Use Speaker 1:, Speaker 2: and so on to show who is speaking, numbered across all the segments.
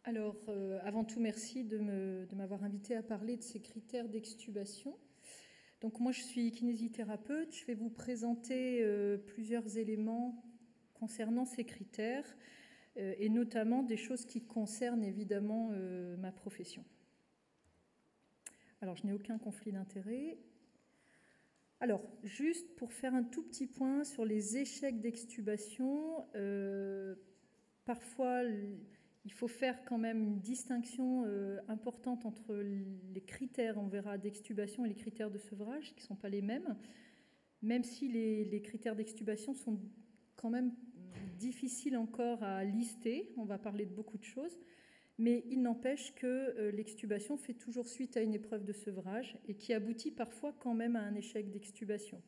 Speaker 1: Alors, avant tout, merci de m'avoir invité à parler de ces critères d'extubation. Donc, moi, je suis kinésithérapeute. Je vais vous présenter plusieurs éléments concernant ces critères et notamment des choses qui concernent évidemment ma profession. Alors, je n'ai aucun conflit d'intérêt. Alors, juste pour faire un tout petit point sur les échecs d'extubation, parfois, il faut faire quand même une distinction importante entre les critères, on verra, d'extubation et les critères de sevrage, qui ne sont pas les mêmes, même si les critères d'extubation sont quand même difficiles encore à lister. On va parler de beaucoup de choses. Mais il n'empêche que l'extubation fait toujours suite à une épreuve de sevrage et qui aboutit parfois quand même à un échec d'extubation.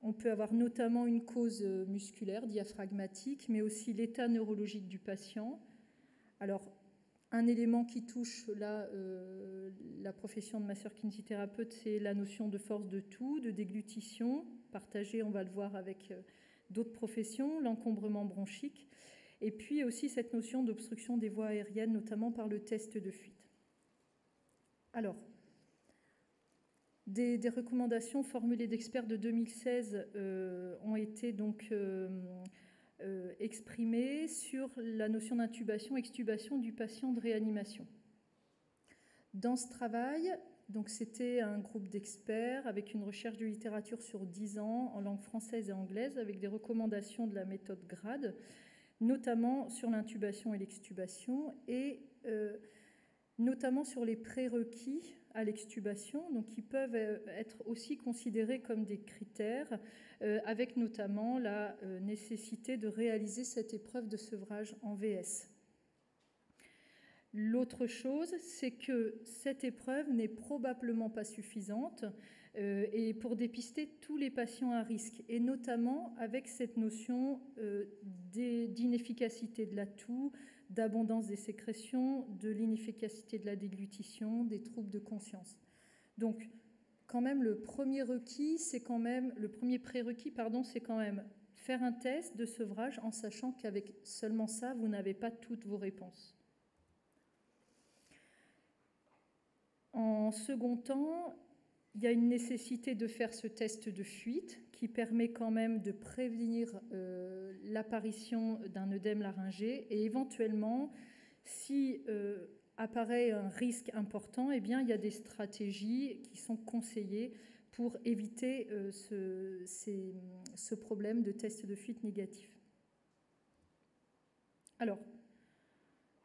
Speaker 1: On peut avoir notamment une cause musculaire, diaphragmatique, mais aussi l'état neurologique du patient. Alors, un élément qui touche là, la profession de masseur-kinésithérapeute, c'est la notion de force de toux, de déglutition, partagée, on va le voir avec d'autres professions, l'encombrement bronchique, et puis aussi cette notion d'obstruction des voies aériennes, notamment par le test de fuite. Alors, des recommandations formulées d'experts de 2016 ont été donc exprimées sur la notion d'intubation, extubation du patient de réanimation. Dans ce travail, donc c'était un groupe d'experts avec une recherche de littérature sur 10 ans en langue française et anglaise avec des recommandations de la méthode GRADE, notamment sur l'intubation et l'extubation et notamment sur les prérequis à l'extubation, donc qui peuvent être aussi considérés comme des critères, avec notamment la nécessité de réaliser cette épreuve de sevrage en VS. L'autre chose, c'est que cette épreuve n'est probablement pas suffisante et pour dépister tous les patients à risque, et notamment avec cette notion d'inefficacité de la toux, d'abondance des sécrétions, de l'inefficacité de la déglutition, des troubles de conscience. Donc, quand même, le premier prérequis, c'est quand même faire un test de sevrage en sachant qu'avec seulement ça, vous n'avez pas toutes vos réponses. En second temps, il y a une nécessité de faire ce test de fuite qui permet quand même de prévenir l'apparition d'un œdème laryngé et éventuellement, si apparaît un risque important, eh bien, il y a des stratégies qui sont conseillées pour éviter ce problème de test de fuite négatif. Alors,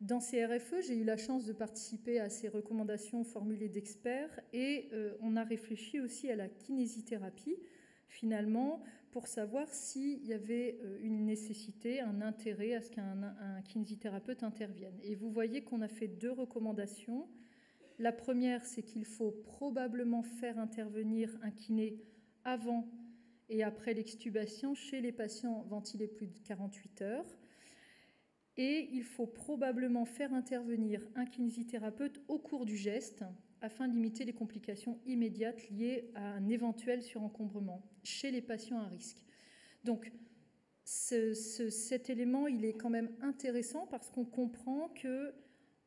Speaker 1: dans ces RFE, j'ai eu la chance de participer à ces recommandations formulées d'experts et on a réfléchi aussi à la kinésithérapie, finalement, pour savoir s'il y avait une nécessité, un intérêt à ce qu'un kinésithérapeute intervienne. Et vous voyez qu'on a fait 2 recommandations. La première, c'est qu'il faut probablement faire intervenir un kiné avant et après l'extubation chez les patients ventilés plus de 48 heures. Et il faut probablement faire intervenir un kinésithérapeute au cours du geste afin de limiter les complications immédiates liées à un éventuel surencombrement chez les patients à risque. Donc, cet élément, il est quand même intéressant parce qu'on comprend que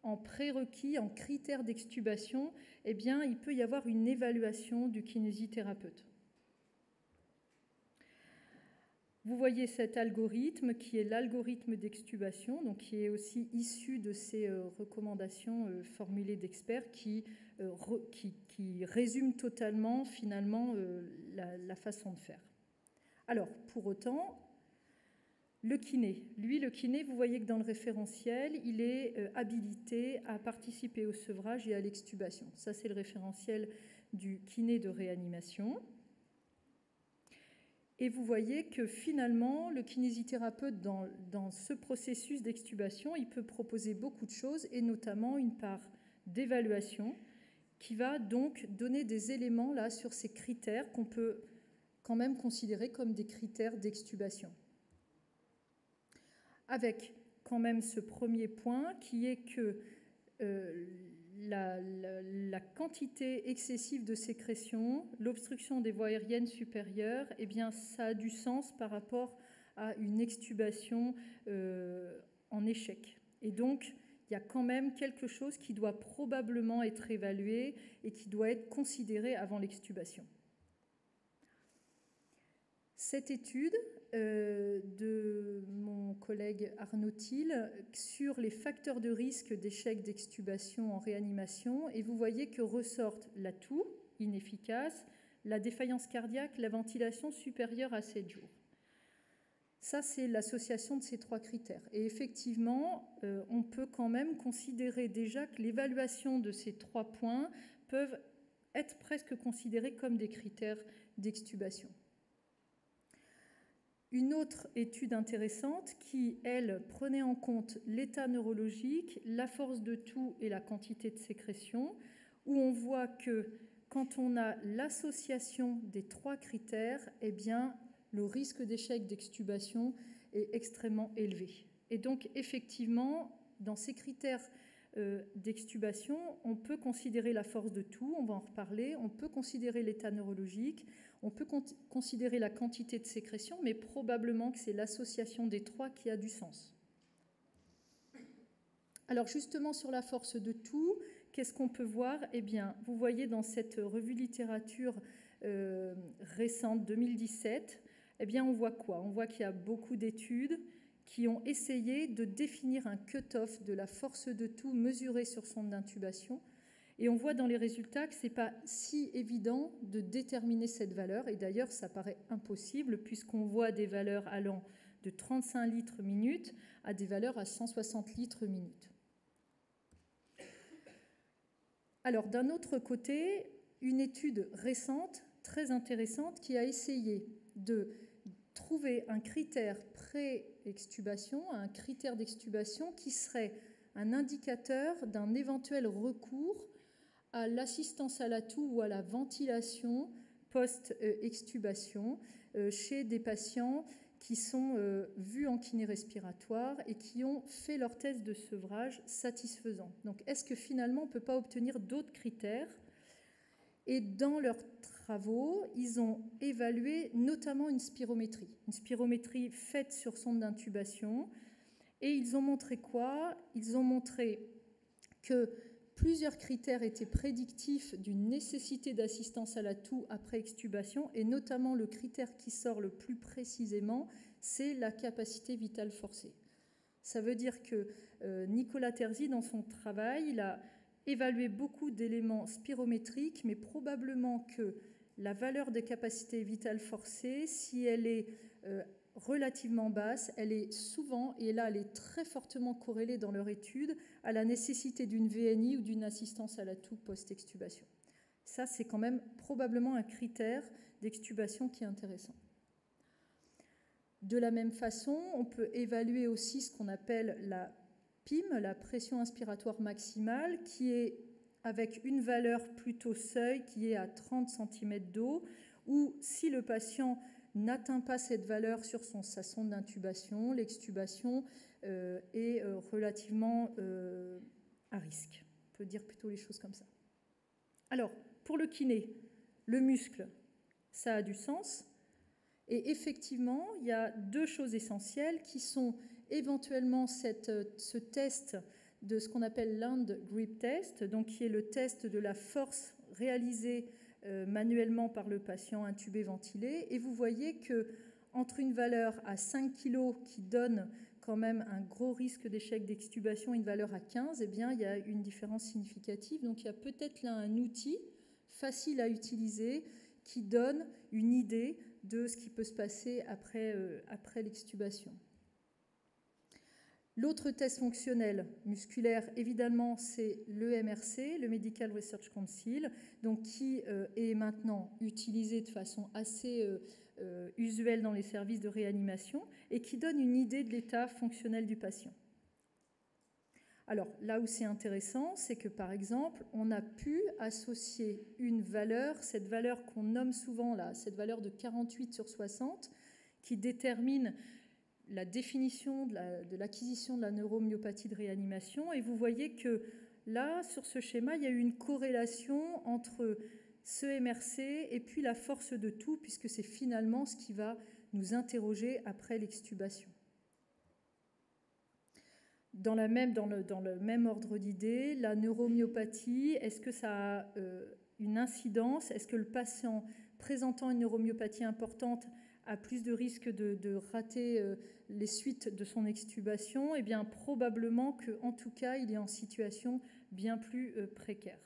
Speaker 1: en prérequis, en critères d'extubation, eh bien, il peut y avoir une évaluation du kinésithérapeute. Vous voyez cet algorithme qui est l'algorithme d'extubation, donc qui est aussi issu de ces recommandations formulées d'experts qui résument totalement finalement la façon de faire. Alors, pour autant, le kiné, vous voyez que dans le référentiel, il est habilité à participer au sevrage et à l'extubation. Ça, c'est le référentiel du kiné de réanimation. Et vous voyez que finalement, le kinésithérapeute, dans ce processus d'extubation, il peut proposer beaucoup de choses, et notamment une part d'évaluation qui va donc donner des éléments là sur ces critères qu'on peut quand même considérer comme des critères d'extubation. Avec quand même ce premier point qui est que la quantité excessive de sécrétion, l'obstruction des voies aériennes supérieures, eh bien, ça a du sens par rapport à une extubation en échec. Et donc, il il y a quand même quelque chose qui doit probablement être évalué et qui doit être considéré avant l'extubation. Cette étude de mon collègue Arnaud Thiel sur les facteurs de risque d'échec d'extubation en réanimation, et vous voyez que ressortent la toux, inefficace, la défaillance cardiaque, la ventilation supérieure à 7 jours. Ça, c'est l'association de ces 3 critères. Et effectivement, on peut quand même considérer déjà que l'évaluation de ces 3 points peuvent être presque considérés comme des critères d'extubation. Une autre étude intéressante qui, elle, prenait en compte l'état neurologique, la force de toux et la quantité de sécrétion, où on voit que quand on a l'association des 3 critères, eh bien, le risque d'échec d'extubation est extrêmement élevé. Et donc, effectivement, dans ces critères d'extubation, on peut considérer la force de toux, on va en reparler, on peut considérer l'état neurologique, on peut considérer la quantité de sécrétion, mais probablement que c'est l'association des 3 qui a du sens. Alors justement, sur la force de toux, qu'est-ce qu'on peut voir? Eh bien, vous voyez dans cette revue littérature récente, 2017, eh bien, on voit quoi? On voit qu'il y a beaucoup d'études qui ont essayé de définir un cut-off de la force de toux mesurée sur sonde d'intubation. Et on voit dans les résultats que ce n'est pas si évident de déterminer cette valeur. Et d'ailleurs, ça paraît impossible puisqu'on voit des valeurs allant de 35 litres minute à des valeurs à 160 litres minute. Alors, d'un autre côté, une étude récente, très intéressante, qui a essayé de trouver un critère pré-extubation, un critère d'extubation qui serait un indicateur d'un éventuel recours à l'assistance à la toux ou à la ventilation post-extubation chez des patients qui sont vus en kiné respiratoire et qui ont fait leur test de sevrage satisfaisant. Donc, est-ce que finalement, on ne peut pas obtenir d'autres critères? Et dans leurs travaux, ils ont évalué notamment une spirométrie faite sur sonde d'intubation. Et ils ont montré quoi? Ils ont montré que plusieurs critères étaient prédictifs d'une nécessité d'assistance à la toux après extubation, et notamment le critère qui sort le plus précisément, c'est la capacité vitale forcée. Ça veut dire que Nicolas Terzi, dans son travail, il a évalué beaucoup d'éléments spirométriques, mais probablement que la valeur des capacités vitales forcées, si elle est relativement basse, elle est souvent, et là elle est très fortement corrélée dans leur étude, à la nécessité d'une VNI ou d'une assistance à la toux post-extubation. Ça, c'est quand même probablement un critère d'extubation qui est intéressant. De la même façon, on peut évaluer aussi ce qu'on appelle la PIM, la pression inspiratoire maximale, qui est avec une valeur plutôt seuil, qui est à 30 cm d'eau, où si le patient n'atteint pas cette valeur sur sa sonde d'intubation, l'extubation est relativement à risque. On peut dire plutôt les choses comme ça. Alors, pour le kiné, le muscle, ça a du sens. Et effectivement, il y a 2 choses essentielles qui sont éventuellement ce test de ce qu'on appelle l'hand grip test, donc qui est le test de la force réalisée manuellement par le patient intubé ventilé. Et vous voyez qu'entre une valeur à 5 kg qui donne quand même un gros risque d'échec d'extubation et une valeur à 15, eh bien, il y a une différence significative. Donc il y a peut-être là un outil facile à utiliser qui donne une idée de ce qui peut se passer après l'extubation. L'autre test fonctionnel musculaire, évidemment, c'est le MRC, le Medical Research Council, donc qui est maintenant utilisé de façon assez usuelle dans les services de réanimation et qui donne une idée de l'état fonctionnel du patient. Alors, là où c'est intéressant, c'est que, par exemple, on a pu associer une valeur, cette valeur qu'on nomme souvent, là, cette valeur de 48/60, qui détermine la définition de l'acquisition de la neuromyopathie de réanimation. Et vous voyez que là, sur ce schéma, il y a eu une corrélation entre ce MRC et puis la force de toux, puisque c'est finalement ce qui va nous interroger après l'extubation. Dans le même ordre d'idées, la neuromyopathie, est-ce que ça a une incidence? Est-ce que le patient présentant une neuromyopathie importante a plus de risques de rater les suites de son extubation? Eh bien, probablement qu'en tout cas, il est en situation bien plus précaire.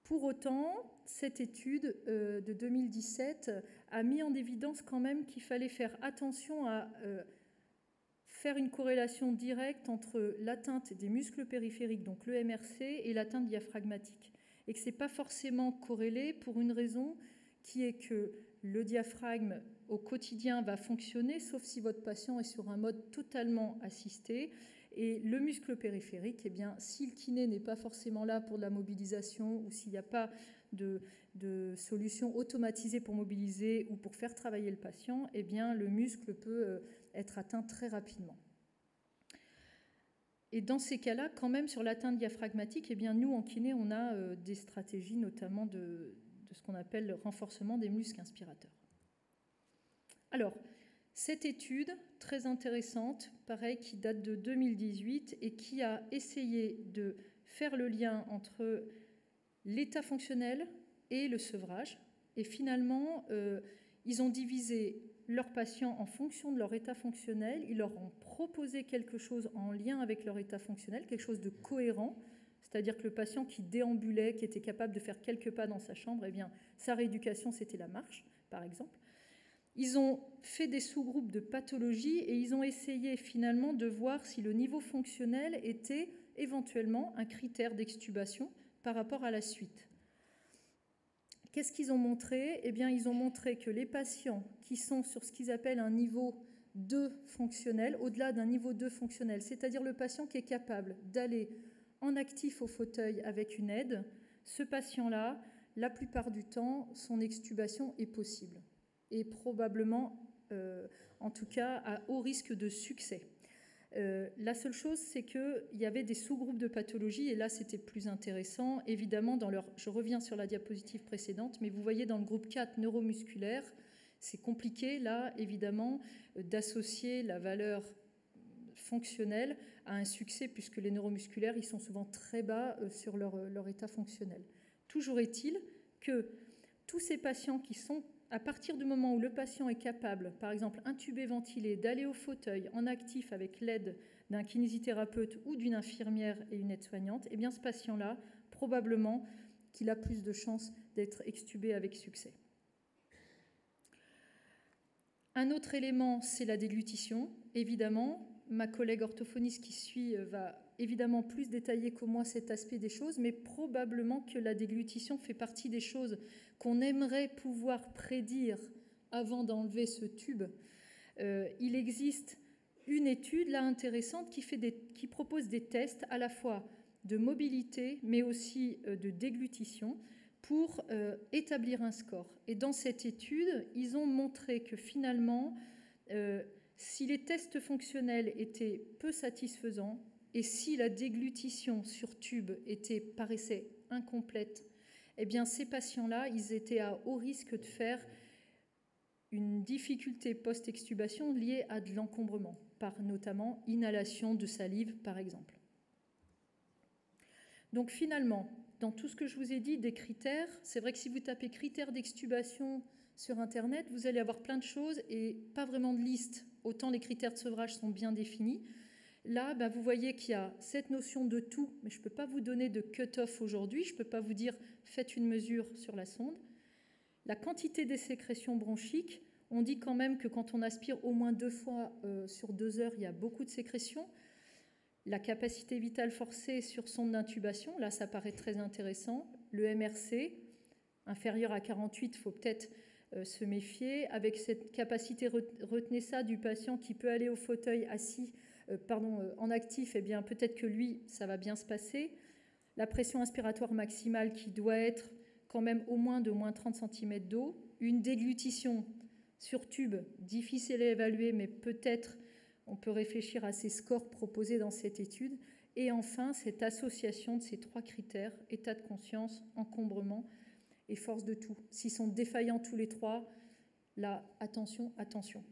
Speaker 1: Pour autant, cette étude de 2017 a mis en évidence quand même qu'il fallait faire attention à faire une corrélation directe entre l'atteinte des muscles périphériques, donc le MRC, et l'atteinte diaphragmatique. Et que ce n'est pas forcément corrélé pour une raison qui est que le diaphragme au quotidien va fonctionner, sauf si votre patient est sur un mode totalement assisté. Et le muscle périphérique, eh bien, si le kiné n'est pas forcément là pour de la mobilisation ou s'il n'y a pas de solution automatisée pour mobiliser ou pour faire travailler le patient, eh bien, le muscle peut être atteint très rapidement. Et dans ces cas-là, quand même, sur l'atteinte diaphragmatique, eh bien, nous, en kiné, on a des stratégies, notamment de ce qu'on appelle le renforcement des muscles inspirateurs. Alors, cette étude, très intéressante, pareil, qui date de 2018 et qui a essayé de faire le lien entre l'état fonctionnel et le sevrage. Et finalement, ils ont divisé leurs patients en fonction de leur état fonctionnel. Ils leur ont proposé quelque chose en lien avec leur état fonctionnel, quelque chose de cohérent, c'est-à-dire que le patient qui déambulait, qui était capable de faire quelques pas dans sa chambre, eh bien, sa rééducation, c'était la marche, par exemple. Ils ont fait des sous-groupes de pathologie et ils ont essayé finalement de voir si le niveau fonctionnel était éventuellement un critère d'extubation par rapport à la suite. Qu'est-ce qu'ils ont montré? Eh bien, ils ont montré que les patients qui sont sur ce qu'ils appellent un niveau 2 fonctionnel, au-delà d'un niveau 2 fonctionnel, c'est-à-dire le patient qui est capable d'aller en actif au fauteuil avec une aide, ce patient-là, la plupart du temps, son extubation est possible. Et probablement, en tout cas, à haut risque de succès. La seule chose, c'est qu'il y avait des sous-groupes de pathologies, et là, c'était plus intéressant. Évidemment, je reviens sur la diapositive précédente, mais vous voyez dans le groupe 4 neuromusculaire, c'est compliqué, là, évidemment, d'associer la valeur fonctionnelle à un succès, puisque les neuromusculaires, ils sont souvent très bas sur leur état fonctionnel. Toujours est-il que tous ces patients qui sont, à partir du moment où le patient est capable, par exemple intubé, ventilé, d'aller au fauteuil en actif avec l'aide d'un kinésithérapeute ou d'une infirmière et une aide-soignante, eh bien ce patient-là, probablement qu'il a plus de chances d'être extubé avec succès. Un autre élément, c'est la déglutition. Évidemment, ma collègue orthophoniste qui suit va évidemment plus détailler que moi cet aspect des choses, mais probablement que la déglutition fait partie des choses qu'on aimerait pouvoir prédire avant d'enlever ce tube. Il existe une étude là intéressante qui propose des tests à la fois de mobilité, mais aussi de déglutition pour établir un score. Et dans cette étude, ils ont montré que finalement, si les tests fonctionnels étaient peu satisfaisants et si la déglutition sur tube paraissait incomplète, eh bien ces patients-là, ils étaient à haut risque de faire une difficulté post-extubation liée à de l'encombrement, par notamment inhalation de salive, par exemple. Donc finalement, dans tout ce que je vous ai dit des critères, c'est vrai que si vous tapez critères d'extubation sur Internet, vous allez avoir plein de choses et pas vraiment de liste. Autant les critères de sevrage sont bien définis. Là, vous voyez qu'il y a cette notion de tout, mais je ne peux pas vous donner de cut-off aujourd'hui. Je ne peux pas vous dire faites une mesure sur la sonde. La quantité des sécrétions bronchiques, on dit quand même que quand on aspire au moins 2 fois sur 2 heures, il y a beaucoup de sécrétions. La capacité vitale forcée sur sonde d'intubation, là ça paraît très intéressant. Le MRC, inférieur à 48, il faut peut-être se méfier. Avec cette capacité, retenez ça, du patient qui peut aller au fauteuil assis, en actif, eh bien peut-être que lui, ça va bien se passer. La pression inspiratoire maximale qui doit être quand même au moins de moins 30 cm d'eau. Une déglutition sur tube, difficile à évaluer, mais peut-être on peut réfléchir à ces scores proposés dans cette étude. Et enfin, cette association de ces 3 critères, état de conscience, encombrement et force de tout. S'ils sont défaillants tous les 3, là, attention, attention.